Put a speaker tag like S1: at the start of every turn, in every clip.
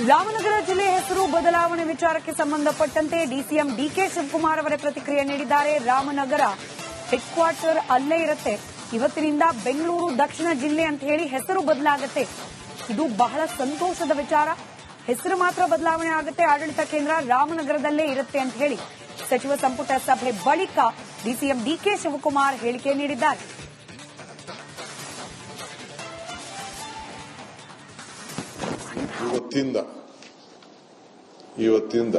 S1: ರಾಮನಗರ ಜಿಲ್ಲೆ ಹೆಸರು ಬದಲಾವಣೆ ವಿಚಾರಕ್ಕೆ ಸಂಬಂಧಪಟ್ಟಂತೆ ಡಿಸಿಎಂ ಡಿಕೆ ಶಿವಕುಮಾರ್ ಅವರೇ ಪ್ರತಿಕ್ರಿಯೆ ನೀಡಿದ್ದಾರೆ. ರಾಮನಗರ ಹೆಡ್ ಕ್ವಾರ್ಟರ್ ಅಲ್ಲೇ ಇರುತ್ತೆ. ಇವತ್ತಿನಿಂದ ಬೆಂಗಳೂರು ದಕ್ಷಿಣ ಜಿಲ್ಲೆ ಅಂತ ಹೇಳಿ ಹೆಸರು ಬದಲಾಗುತ್ತೆ. ಇದು ಬಹಳ ಸಂತೋಷದ ವಿಚಾರ. ಹೆಸರು ಮಾತ್ರ ಬದಲಾವಣೆ ಆಗುತ್ತೆ. ಆಡಳಿತ ಕೇಂದ್ರ ರಾಮನಗರದಲ್ಲೇ ಇರುತ್ತೆ ಅಂತ ಹೇಳಿ ಸಚಿವ ಸಂಪುಟ ಸಭೆ ಬಳಿಕ ಡಿಸಿಎಂ ಡಿಕೆ ಶಿವಕುಮಾರ್ ಹೇಳಿಕೆ ನೀಡಿದ್ದಾರೆ.
S2: ಇವತ್ತಿಂದ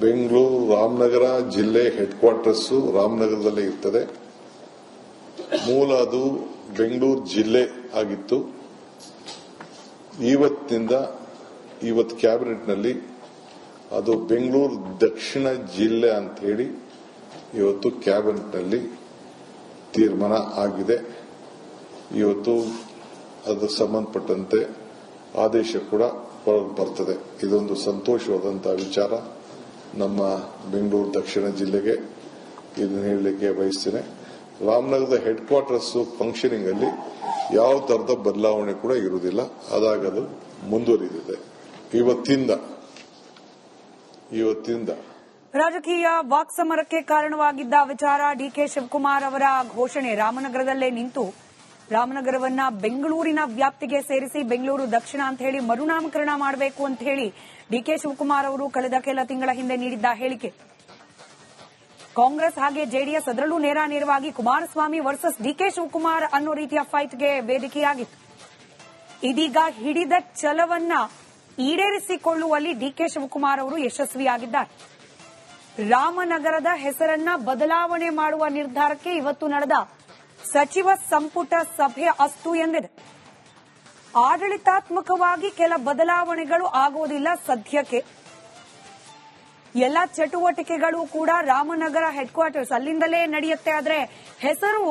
S2: ಬೆಂಗಳೂರು ರಾಮನಗರ ಜಿಲ್ಲೆ ಹೆಡ್ ಕ್ವಾರ್ಟರ್ಸ್ ರಾಮನಗರದಲ್ಲೇ ಇರ್ತದೆ. ಮೂಲ ಅದು ಬೆಂಗಳೂರು ಜಿಲ್ಲೆ ಆಗಿತ್ತು. ಇವತ್ತು ಕ್ಯಾಬಿನೆಟ್ನಲ್ಲಿ ಅದು ಬೆಂಗಳೂರು ದಕ್ಷಿಣ ಜಿಲ್ಲೆ ಅಂತ ಹೇಳಿ ಇವತ್ತು ಕ್ಯಾಬಿನೆಟ್ನಲ್ಲಿ ತೀರ್ಮಾನ ಆಗಿದೆ. ಇವತ್ತು ಅದಕ್ಕೆ ಸಂಬಂಧಪಟ್ಟಂತೆ ಆದೇಶ ಕೂಡ ಬರ್ತದೆ. ಇದೊಂದು ಸಂತೋಷವಾದಂತಹ ವಿಚಾರ ನಮ್ಮ ಬೆಂಗಳೂರು ದಕ್ಷಿಣ ಜಿಲ್ಲೆಗೆ. ಇದನ್ನು ಹೇಳಲಿಕ್ಕೆ ಬಯಸ್ತೇನೆ. ರಾಮನಗರದ ಹೆಡ್ ಕ್ವಾರ್ಟರ್ಸ್ ಫಂಕ್ಷನಿಂಗ್ ಅಲ್ಲಿ ಯಾವ ತರದ ಬದಲಾವಣೆ ಕೂಡ ಇರುವುದಿಲ್ಲ. ಅದಾಗದು ಮುಂದುವರಿದಿದೆ. ಇವತ್ತಿಂದ
S1: ರಾಜಕೀಯ ವಾಕ್ಸಮರಕ್ಕೆ ಕಾರಣವಾಗಿದ್ದ ವಿಚಾರ ಡಿಕೆ ಶಿವಕುಮಾರ್ ಅವರ ಘೋಷಣೆ. ರಾಮನಗರದಲ್ಲೇ ನಿಂತು ರಾಮನಗರವನ್ನ ಬೆಂಗಳೂರಿನ ವ್ಯಾಪ್ತಿಗೆ ಸೇರಿಸಿ ಬೆಂಗಳೂರು ದಕ್ಷಿಣ ಅಂತ ಹೇಳಿ ಮರುನಾಮಕರಣ ಮಾಡಬೇಕು ಅಂತ ಹೇಳಿ ಡಿಕೆ ಶಿವಕುಮಾರ್ ಅವರು ಕಳೆದ ಕೆಲ ತಿಂಗಳ ಹಿಂದೆ ನೀಡಿದ್ದ ಹೇಳಿಕೆ. ಕಾಂಗ್ರೆಸ್ ಹಾಗೆ ಜೆಡಿಎಸ್ ಅದರಲ್ಲೂ ನೇರವಾಗಿ ಕುಮಾರಸ್ವಾಮಿ ವರ್ಸಸ್ ಡಿಕೆ ಶಿವಕುಮಾರ್ ಅನ್ನೋ ರೀತಿಯ ಫೈಟ್ಗೆ ವೇದಿಕೆಯಾಗಿತ್ತು. ಇದೀಗ ಹಿಡಿದ ಛಲವನ್ನ ಈಡೇರಿಸಿಕೊಳ್ಳುವಲ್ಲಿ ಡಿಕೆ ಶಿವಕುಮಾರ್ ಅವರು ಯಶಸ್ವಿಯಾಗಿದ್ದಾರೆ. ರಾಮನಗರದ ಹೆಸರನ್ನ ಬದಲಾವಣೆ ಮಾಡುವ ನಿರ್ಧಾರಕ್ಕೆ ಇವತ್ತು ನಡೆದ ಸಚಿವ ಸಂಪುಟ ಸಭೆ ಅಸ್ತು ಎಂದಿದೆ. ಆಡಳಿತಾತ್ಮಕವಾಗಿ ಕೆಲ ಬದಲಾವಣೆಗಳು ಆಗೋದಿಲ್ಲ ಸದ್ಯಕ್ಕೆ. ಎಲ್ಲ ಚಟುವಟಿಕೆಗಳು ಕೂಡ ರಾಮನಗರ ಹೆಡ್ ಕ್ವಾರ್ಟರ್ಸ್ ಅಲ್ಲಿಂದಲೇ ನಡೆಯುತ್ತೆ. ಆದರೆ ಹೆಸರು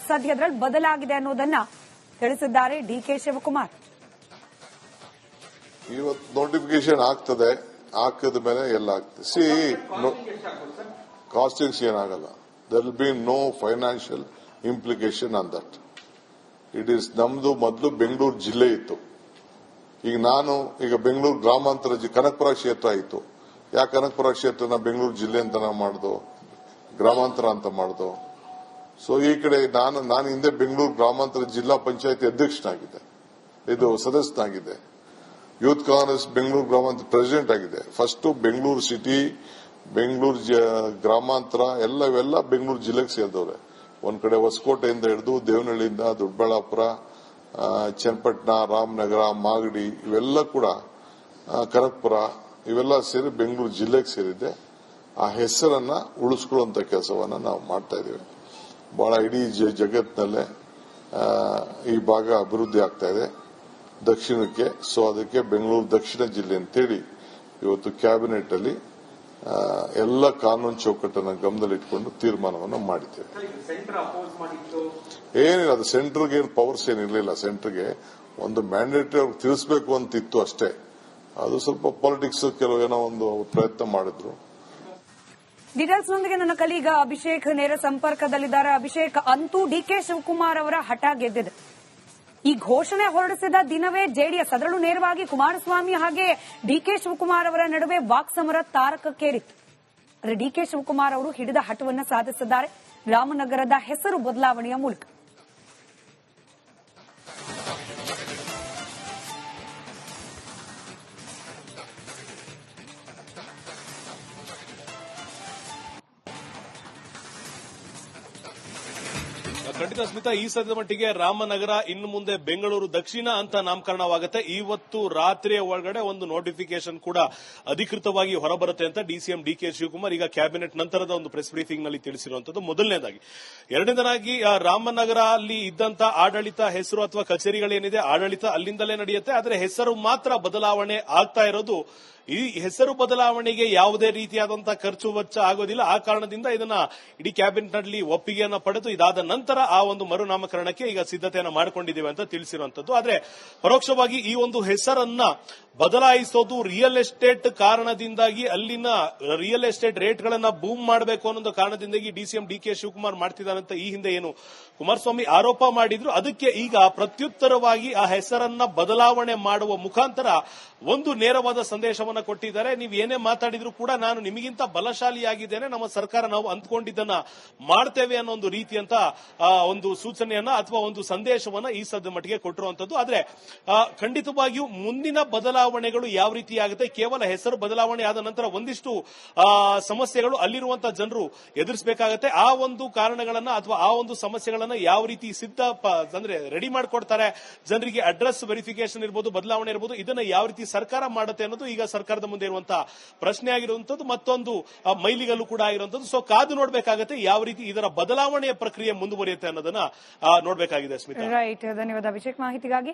S1: ಸದ್ಯದಲ್ಲಿ ಬದಲಾಗಿದೆ ಅನ್ನೋದನ್ನ ತಿಳಿಸಿದ್ದಾರೆ ಡಿಕೆ ಶಿವಕುಮಾರ್.
S2: ಇವತ್ತು ನೋಟಿಫಿಕೇಶನ್ ಆಗ್ತದೆ. ಹಾಕಿದ ಮೇಲೆ ಎಲ್ಲ ಆಗ್ತದೆ. ಕಾಸ್ಟಿಂಗ್ಸ್ ಏನಾಗಲ್ಲ. There will be no financial implication on that. It is ನಮ್ದು ಮೊದಲು ಬೆಂಗಳೂರು ಜಿಲ್ಲೆ ಇತ್ತು. ಈಗ ಬೆಂಗಳೂರು ಗ್ರಾಮಾಂತರ ಕನಕಪುರ ಕ್ಷೇತ್ರ ಇತ್ತು. ಯಾಕೆ ಕನಕಪುರ ಕ್ಷೇತ್ರನ ಬೆಂಗಳೂರು ಜಿಲ್ಲೆ ಅಂತ ನಾವು ಮಾಡ್ದು, ಗ್ರಾಮಾಂತರ ಅಂತ ಮಾಡ್ದು. ಸೊ ಈ ಕಡೆ ನಾನು ಹಿಂದೆ ಬೆಂಗಳೂರು ಗ್ರಾಮಾಂತರ ಜಿಲ್ಲಾ ಪಂಚಾಯತಿ ಅಧ್ಯಕ್ಷನಾಗಿದ್ದೆ, ಇದು ಸದಸ್ಯನಾಗಿದ್ದೆ. ಯೂತ್ ಕಾಂಗ್ರೆಸ್ ಬೆಂಗಳೂರು ಗ್ರಾಮಾಂತರ ಪ್ರೆಸಿಡೆಂಟ್ ಆಗಿದೆ. ಫಸ್ಟ್ ಬೆಂಗಳೂರು ಸಿಟಿ, ಬೆಂಗಳೂರು ಗ್ರಾಮಾಂತರ ಇವೆಲ್ಲ ಬೆಂಗಳೂರು ಜಿಲ್ಲೆಗೆ ಸೇರಿದವ್ರೆ. ಒಂದ್ ಕಡೆ ಹೊಸಕೋಟೆಯಿಂದ ಹಿಡಿದು ದೇವನಹಳ್ಳಿಯಿಂದ ದೊಡ್ಡಬಳ್ಳಾಪುರ, ಚನ್ನಪಟ್ಟಣ, ರಾಮನಗರ, ಮಾಗಡಿ ಇವೆಲ್ಲ ಕೂಡ ಕನಕಪುರ ಇವೆಲ್ಲ ಸೇರಿ ಬೆಂಗಳೂರು ಜಿಲ್ಲೆಗೆ ಸೇರಿದೆ. ಆ ಹೆಸರನ್ನ ಉಳಿಸ್ಕೊಳ್ಳುವಂತ ಕೆಲಸವನ್ನ ನಾವು ಮಾಡ್ತಾ ಇದ್ದೀವಿ. ಬಹಳ ಇಡೀ ಜಗತ್ತಿನಲ್ಲೇ ಈ ಭಾಗ ಅಭಿವೃದ್ಧಿ ಆಗ್ತಾ ಇದೆ ದಕ್ಷಿಣಕ್ಕೆ. ಸೊ ಅದಕ್ಕೆ ಬೆಂಗಳೂರು ದಕ್ಷಿಣ ಜಿಲ್ಲೆ ಅಂತೇಳಿ ಇವತ್ತು ಕ್ಯಾಬಿನೆಟ್ ಅಲ್ಲಿ ಎಲ್ಲ ಕಾನೂನು ಚೌಕಟ್ಟನ್ನು ಗಮನದಲ್ಲಿಟ್ಟುಕೊಂಡು ತೀರ್ಮಾನವನ್ನು ಮಾಡಿದ್ದೇವೆ. ಏನಿಲ್ಲ, ಅದು ಸೆಂಟರ್ಗೆ ಏನು ಪವರ್ಸ್ ಏನಿರಲಿಲ್ಲ. ಸೆಂಟರ್ಗೆ ಒಂದು ಮ್ಯಾಂಡೇಟರಿ ಅವ್ರಿಗೆ ತಿಳಿಸಬೇಕು ಅಂತಿತ್ತು ಅಷ್ಟೇ. ಅದು ಸ್ವಲ್ಪ ಪಾಲಿಟಿಕ್ಸ್ ಕೆಲವೇನೋ ಒಂದು ಪ್ರಯತ್ನ ಮಾಡಿದ್ರು.
S1: ಡೀಟೇಲ್ಸ್ ನೊಂದಿಗೆ ನನ್ನ ಕಲೀಗ ಅಭಿಷೇಕ್ ನೇರ ಸಂಪರ್ಕದಲ್ಲಿದ್ದಾರೆ. ಅಭಿಷೇಕ್, ಅಂತೂ ಡಿಕೆ ಶಿವಕುಮಾರ್ ಅವರ ಹಠ ಗೆದ್ದಿದೆ. ಈ ಘೋಷಣೆ ಹೊರಡಿಸಿದ ದಿನವೇ ಜೆಡಿಎಸ್ ಅದರಲ್ಲೂ ನೇರವಾಗಿ ಕುಮಾರಸ್ವಾಮಿ ಹಾಗೆ ಡಿಕೆ ಶಿವಕುಮಾರ್ ಅವರ ನಡುವೆ ವಾಕ್ಸಮರ ತಾರಕಕ್ಕೇರಿತ್ತು. ಆದರೆ ಡಿಕೆ ಶಿವಕುಮಾರ್ ಅವರು ಹಿಡಿದ ಹಠವನ್ನು ಸಾಧಿಸಿದ್ದಾರೆ ರಾಮನಗರದ ಹೆಸರು ಬದಲಾವಣೆಯ ಮೂಲಕ.
S3: ಖಂಡಿತ ಸ್ಮಿತಾ, ಈ ಸದ್ಯದ ಮಟ್ಟಿಗೆ ರಾಮನಗರ ಇನ್ನು ಮುಂದೆ ಬೆಂಗಳೂರು ದಕ್ಷಿಣ ಅಂತ ನಾಮಕರಣವಾಗುತ್ತೆ. ಇವತ್ತು ರಾತ್ರಿಯ ಒಳಗಡೆ ಒಂದು ನೋಟಿಫಿಕೇಶನ್ ಕೂಡ ಅಧಿಕೃತವಾಗಿ ಹೊರಬರುತ್ತೆ ಅಂತ ಡಿಸಿಎಂ ಡಿಕೆ ಶಿವಕುಮಾರ್ ಈಗ ಕ್ಯಾಬಿನೆಟ್ ನಂತರದ ಒಂದು ಪ್ರೆಸ್ ಬ್ರೀಫಿಂಗ್ ನಲ್ಲಿ ತಿಳಿಸಿರುವಂತದ್ದು ಮೊದಲನೇದಾಗಿ. ಎರಡನೇದಾಗಿ ರಾಮನಗರ ಅಲ್ಲಿ ಇದ್ದಂತ ಆಡಳಿತ ಹೆಸರು ಅಥವಾ ಕಚೇರಿಗಳೇನಿದೆ ಆಡಳಿತ ಅಲ್ಲಿಂದಲೇ ನಡೆಯುತ್ತೆ. ಆದರೆ ಹೆಸರು ಮಾತ್ರ ಬದಲಾವಣೆ ಆಗ್ತಾ ಇರೋದು. ಈ ಹೆಸರು ಬದಲಾವಣೆಗೆ ಯಾವುದೇ ರೀತಿಯಾದಂತಹ ಖರ್ಚು ವೆಚ್ಚ ಆಗೋದಿಲ್ಲ. ಆ ಕಾರಣದಿಂದ ಇದನ್ನ ಇಡೀ ಕ್ಯಾಬಿನೆಟ್ ನಲ್ಲಿ ಒಪ್ಪಿಗೆಯನ್ನ ಪಡೆದು ಇದಾದ ನಂತರ ಆ ಒಂದು ಮರುನಾಮಕರಣಕ್ಕೆ ಈಗ ಸಿದ್ಧತೆಯನ್ನು ಮಾಡಿಕೊಂಡಿದ್ದೇವೆ ಅಂತ ತಿಳಿಸಿರುವಂತದ್ದು. ಆದ್ರೆ ಪರೋಕ್ಷವಾಗಿ ಈ ಒಂದು ಹೆಸರನ್ನ ಬದಲಾಯಿಸೋದು ರಿಯಲ್ ಎಸ್ಟೇಟ್ ಕಾರಣದಿಂದಾಗಿ, ಅಲ್ಲಿನ ರಿಯಲ್ ಎಸ್ಟೇಟ್ ರೇಟ್ಗಳನ್ನ ಬೂಮ್ ಮಾಡಬೇಕು ಅನ್ನೋ ಕಾರಣದಿಂದಾಗಿ ಡಿಸಿಎಂ ಡಿಕೆ ಶಿವಕುಮಾರ್ ಮಾಡ್ತಿದ್ದಾರಂತ ಈ ಹಿಂದೆ ಏನು ಕುಮಾರಸ್ವಾಮಿ ಆರೋಪ ಮಾಡಿದ್ರು, ಅದಕ್ಕೆ ಈಗ ಪ್ರತ್ಯುತ್ತರವಾಗಿ ಆ ಹೆಸರನ್ನ ಬದಲಾವಣೆ ಮಾಡುವ ಮುಖಾಂತರ ಒಂದು ನೇರವಾದ ಸಂದೇಶವನ್ನ ಕೊಟ್ಟಿದ್ದಾರೆ. ನೀವು ಏನೇ ಮಾತಾಡಿದ್ರು ಕೂಡ ನಾನು ನಿಮಗಿಂತ ಬಲಶಾಲಿಯಾಗಿದ್ದೇನೆ, ನಮ್ಮ ಸರ್ಕಾರ ನಾವು ಅಂದ್ಕೊಂಡಿದ್ದನ್ನ ಮಾಡ್ತೇವೆ ಅನ್ನೋ ಒಂದು ರೀತಿಯಂತ ಒಂದು ಸೂಚನೆಯನ್ನ ಅಥವಾ ಒಂದು ಸಂದೇಶವನ್ನ ಈ ಸದ್ಯ ಮಟ್ಟಿಗೆ ಕೊಟ್ಟಿರುವಂತದ್ದು. ಆದ್ರೆ ಖಂಡಿತವಾಗಿಯೂ ಮುಂದಿನ ಬದಲಾವಣೆಗಳು ಯಾವ ರೀತಿ ಆಗುತ್ತೆ, ಕೇವಲ ಹೆಸರು ಬದಲಾವಣೆ ಆದ ನಂತರ ಒಂದಿಷ್ಟು ಸಮಸ್ಯೆಗಳು ಅಲ್ಲಿರುವಂತಹ ಜನರು ಎದುರಿಸಬೇಕಾಗತ್ತೆ. ಆ ಒಂದು ಕಾರಣಗಳನ್ನ ಅಥವಾ ಆ ಒಂದು ಸಮಸ್ಯೆಗಳನ್ನ ಯಾವ ರೀತಿ ಅಂದ್ರೆ ರೆಡಿ ಮಾಡಿಕೊಡ್ತಾರೆ, ಜನರಿಗೆ ಅಡ್ರೆಸ್ ವೆರಿಫಿಕೇಶನ್ ಇರಬಹುದು, ಬದಲಾವಣೆ ಇರಬಹುದು, ಇದನ್ನ ಯಾವ ರೀತಿ ಸರ್ಕಾರ ಮಾಡುತ್ತೆ ಅನ್ನೋದು ಈಗ ಸರ್ಕಾರದ ಮುಂದೆ ಇರುವಂತಹ ಪ್ರಶ್ನೆ ಆಗಿರುವಂತದ್ದು, ಮತ್ತೊಂದು ಮೈಲಿಗಲ್ಲು ಕೂಡ ಆಗಿರುವಂತದ್ದು. ಸೊ ಕಾದು ನೋಡಬೇಕಾಗತ್ತೆ ಯಾವ ರೀತಿ ಇದರ ಬದಲಾವಣೆಯ ಪ್ರಕ್ರಿಯೆ ಮುಂದುವರಿಯುತ್ತೆ ಅನ್ನೋದನ್ನ ನೋಡಬೇಕಾಗಿದೆ. ಸ್ಮಿತಾ,
S1: ರೈಟ್, ಧನ್ಯವಾದ ಅಭಿಷೇಕ್ ಮಾಹಿತಿಗಾಗಿ.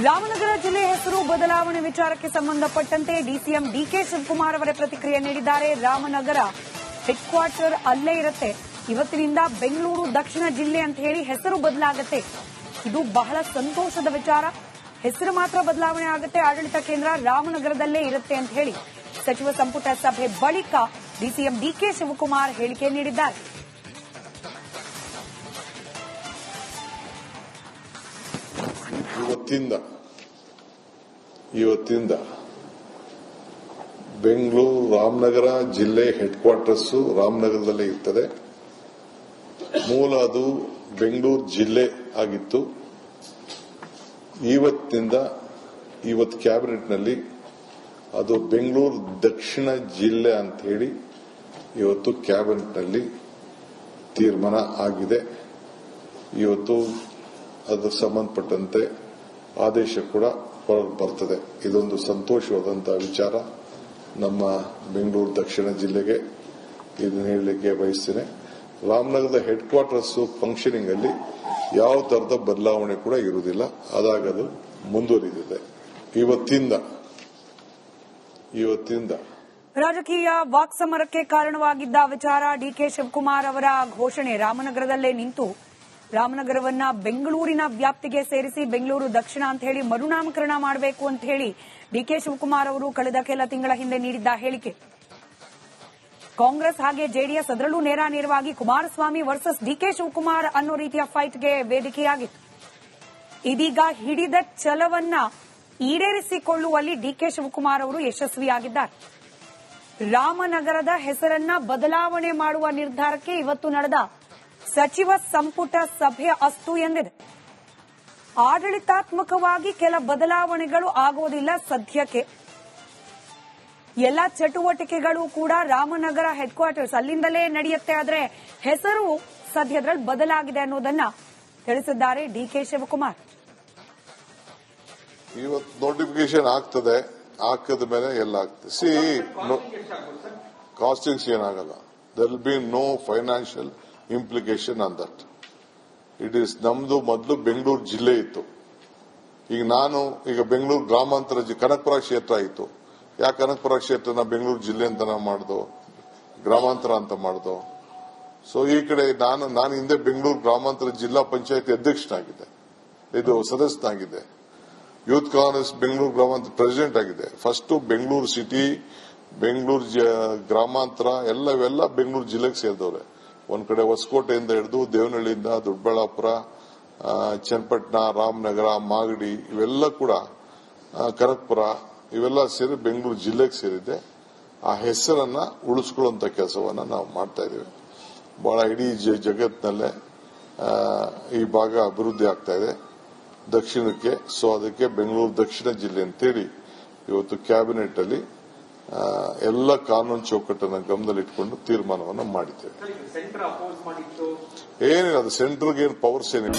S1: ರಾಮನಗರ ಜಿಲ್ಲೆ ಹೆಸರು ಬದಲಾವಣೆ ವಿಚಾರಕ್ಕೆ ಸಂಬಂಧಪಟ್ಟಂತೆ ಡಿಸಿಎಂ ಡಿಕೆ ಶಿವಕುಮಾರ್ ಅವರ ಪ್ರತಿಕ್ರಿಯೆ ನೀಡಿದ್ದಾರೆ. ರಾಮನಗರ ಹೆಡ್ ಕ್ವಾರ್ಟರ್ ಅಲ್ಲೇ ಇರುತ್ತೆ, ಇವತ್ತಿನಿಂದ ಬೆಂಗಳೂರು ದಕ್ಷಿಣ ಜಿಲ್ಲೆ ಅಂತ ಹೇಳಿ ಹೆಸರು ಬದಲಾಗುತ್ತೆ. ಇದು ಬಹಳ ಸಂತೋಷದ ವಿಚಾರ. ಹೆಸರು ಮಾತ್ರ ಬದಲಾವಣೆ ಆಗುತ್ತೆ, ಆಡಳಿತ ಕೇಂದ್ರ ರಾಮನಗರದಲ್ಲೇ ಇರುತ್ತೆ ಅಂತ ಹೇಳಿ ಸಚಿವ ಸಂಪುಟ ಸಭೆ ಬಳಿಕ ಡಿಸಿಎಂ ಡಿಕೆ ಶಿವಕುಮಾರ್ ಹೇಳಿಕೆ ನೀಡಿದ್ದಾರೆ.
S2: ಇವತ್ತಿಂದ ಬೆಂಗಳೂರು ರಾಮನಗರ ಜಿಲ್ಲೆ ಹೆಡ್ ಕ್ವಾರ್ಟರ್ಸ್ ರಾಮನಗರದಲ್ಲೇ ಇರ್ತದೆ. ಮೂಲ ಅದು ಬೆಂಗಳೂರು ಜಿಲ್ಲೆ ಆಗಿತ್ತು. ಇವತ್ತು ಕ್ಯಾಬಿನೆಟ್ನಲ್ಲಿ ಅದು ಬೆಂಗಳೂರು ದಕ್ಷಿಣ ಜಿಲ್ಲೆ ಅಂತ ಹೇಳಿ ಇವತ್ತು ಕ್ಯಾಬಿನೆಟ್ನಲ್ಲಿ ತೀರ್ಮಾನ ಆಗಿದೆ. ಇವತ್ತು ಅದಕ್ಕೆ ಸಂಬಂಧಪಟ್ಟಂತೆ ಆದೇಶ ಕೂಡ ಹೊರಗೆ ಬರ್ತದೆ. ಇದೊಂದು ಸಂತೋಷವಾದಂತಹ ವಿಚಾರ ನಮ್ಮ ಬೆಂಗಳೂರು ದಕ್ಷಿಣ ಜಿಲ್ಲೆಗೆ. ಇದನ್ನು ಹೇಳಲಿಕ್ಕೆ ಬಯಸ್ತೇನೆ. ರಾಮನಗರದ ಹೆಡ್ ಕ್ವಾರ್ಟರ್ಸ್ ಫಂಕ್ಷನಿಂಗ್ ಅಲ್ಲಿ ಯಾವ ತರದ ಬದಲಾವಣೆ ಕೂಡ ಇರುವುದಿಲ್ಲ, ಅದಾಗದು ಮುಂದುವರಿದಿದೆ. ಇವತ್ತಿಂದ
S1: ರಾಜಕೀಯ ವಾಕ್ಸಮರಕ್ಕೆ ಕಾರಣವಾಗಿದ್ದ ವಿಚಾರ ಡಿಕೆ ಶಿವಕುಮಾರ್ ಅವರ ಘೋಷಣೆ. ರಾಮನಗರದಲ್ಲೇ ನಿಂತು ರಾಮನಗರವನ್ನ ಬೆಂಗಳೂರಿನ ವ್ಯಾಪ್ತಿಗೆ ಸೇರಿಸಿ ಬೆಂಗಳೂರು ದಕ್ಷಿಣ ಅಂತ ಹೇಳಿ ಮರುನಾಮಕರಣ ಮಾಡಬೇಕು ಅಂತ ಹೇಳಿ ಡಿಕೆ ಶಿವಕುಮಾರ್ ಅವರು ಕಳೆದ ಕೆಲ ತಿಂಗಳ ಹಿಂದೆ ನೀಡಿದ್ದ ಹೇಳಿಕೆ. ಕಾಂಗ್ರೆಸ್ ಹಾಗೆ ಜೆಡಿಎಸ್ ಅದರಲ್ಲೂ ನೇರವಾಗಿ ಕುಮಾರಸ್ವಾಮಿ ವರ್ಸಸ್ ಡಿಕೆ ಶಿವಕುಮಾರ್ ಅನ್ನೋ ರೀತಿಯ ಫೈಟ್ಗೆ ವೇದಿಕೆಯಾಗಿತ್ತು. ಇದೀಗ ಹಿಡಿದ ಛಲವನ್ನ ಈಡೇರಿಸಿಕೊಳ್ಳುವಲ್ಲಿ ಡಿಕೆ ಶಿವಕುಮಾರ್ ಅವರು ಯಶಸ್ವಿಯಾಗಿದ್ದಾರೆ. ರಾಮನಗರದ ಹೆಸರನ್ನ ಬದಲಾವಣೆ ಮಾಡುವ ನಿರ್ಧಾರಕ್ಕೆ ಇವತ್ತು ನಡೆದ ಸಚಿವ ಸಂಪುಟ ಸಭೆ ಅಸ್ತು ಎಂದಿದೆ. ಆಡಳಿತಾತ್ಮಕವಾಗಿ ಕೆಲ ಬದಲಾವಣೆಗಳು ಆಗೋದಿಲ್ಲ ಸದ್ಯಕ್ಕೆ. ಎಲ್ಲ ಚಟುವಟಿಕೆಗಳು ಕೂಡ ರಾಮನಗರ ಹೆಡ್ ಕ್ವಾರ್ಟರ್ಸ್ ಅಲ್ಲಿಂದಲೇ ನಡೆಯುತ್ತೆ, ಆದರೆ ಹೆಸರು ಸದ್ಯದಲ್ಲಿ ಬದಲಾಗಿದೆ ಅನ್ನೋದನ್ನ ತಿಳಿಸಿದ್ದಾರೆ ಡಿಕೆ ಶಿವಕುಮಾರ್.
S2: ಇವತ್ತು ನೋಟಿಫಿಕೇಶನ್ ಆಗ್ತದೆ, ಹಾಕಿದ ಮೇಲೆ ಎಲ್ಲ ಆಗ್ತದೆ. ಕಾಸ್ಟಿಂಗ್ಸ್ ಏನಾಗಲ್ಲ. there will be no financial implication on that. It is ನಮ್ದು ಮೊದಲು ಬೆಂಗಳೂರು ಜಿಲ್ಲೆ ಇತ್ತು. ಈಗ ಬೆಂಗಳೂರು ಗ್ರಾಮಾಂತರ ಕನಕಪುರ ಕ್ಷೇತ್ರ ಇತ್ತು. ಯಾಕೆ ಕನಕಪುರ ಕ್ಷೇತ್ರನ ಬೆಂಗಳೂರು ಜಿಲ್ಲೆ ಅಂತ ನಾವು ಮಾಡ್ದೋ, ಗ್ರಾಮಾಂತರ ಅಂತ ಮಾಡ್ದೋ. ಸೊ ಈ ಕಡೆ ನಾನು ಹಿಂದೆ ಬೆಂಗಳೂರು ಗ್ರಾಮಾಂತರ ಜಿಲ್ಲಾ ಪಂಚಾಯತಿ ಅಧ್ಯಕ್ಷನಾಗಿದ್ದೆ, ಇದು ಸದಸ್ಯನಾಗಿದ್ದೆ. ಯೂತ್ ಕಾಂಗ್ರೆಸ್ ಬೆಂಗಳೂರು ಗ್ರಾಮಾಂತರ ಪ್ರೆಸಿಡೆಂಟ್ ಆಗಿದೆ. ಫಸ್ಟ್ ಬೆಂಗಳೂರು ಸಿಟಿ, ಬೆಂಗಳೂರು ಗ್ರಾಮಾಂತರ ಇವೆಲ್ಲ ಬೆಂಗಳೂರು ಜಿಲ್ಲೆಗೆ ಸೇರಿದವ್ರೆ. ಒಂದ್ ಕಡೆ ಹೊಸಕೋಟೆಯಿಂದ ಹಿಡಿದು ದೇವನಹಳ್ಳಿಯಿಂದ ದೊಡ್ಡಬಳ್ಳಾಪುರ, ಚನ್ನಪಟ್ಟಣ, ರಾಮನಗರ, ಮಾಗಡಿ ಇವೆಲ್ಲ ಕೂಡ ಕನಕಪುರ ಇವೆಲ್ಲ ಸೇರಿ ಬೆಂಗಳೂರು ಜಿಲ್ಲೆಗೆ ಸೇರಿದೆ. ಆ ಹೆಸರನ್ನ ಉಳಿಸ್ಕೊಳ್ಳುವಂತ ಕೆಲಸವನ್ನ ನಾವು ಮಾಡ್ತಾ ಇದೀವಿ. ಬಹಳ ಇಡೀ ಜಗತ್ತಿನಲ್ಲೇ ಈ ಭಾಗ ಅಭಿವೃದ್ಧಿ ಆಗ್ತಾ ಇದೆ ದಕ್ಷಿಣಕ್ಕೆ. ಸೊ ಅದಕ್ಕೆ ಬೆಂಗಳೂರು ದಕ್ಷಿಣ ಜಿಲ್ಲೆ ಅಂತೇಳಿ ಇವತ್ತು ಕ್ಯಾಬಿನೆಟ್ ಅಲ್ಲಿ ಎಲ್ಲ ಕಾನೂನು ಚೌಕಟ್ಟನ್ನು ಗಮನದಲ್ಲಿಟ್ಟುಕೊಂಡು ತೀರ್ಮಾನವನ್ನು ಮಾಡಿದ್ದೇವೆ. ಏನಿಲ್ಲ, ಅದು ಸೆಂಟ್ರಲ್ಗೆ ಏನು ಪವರ್ಸ್ ಏನಿಲ್ಲ.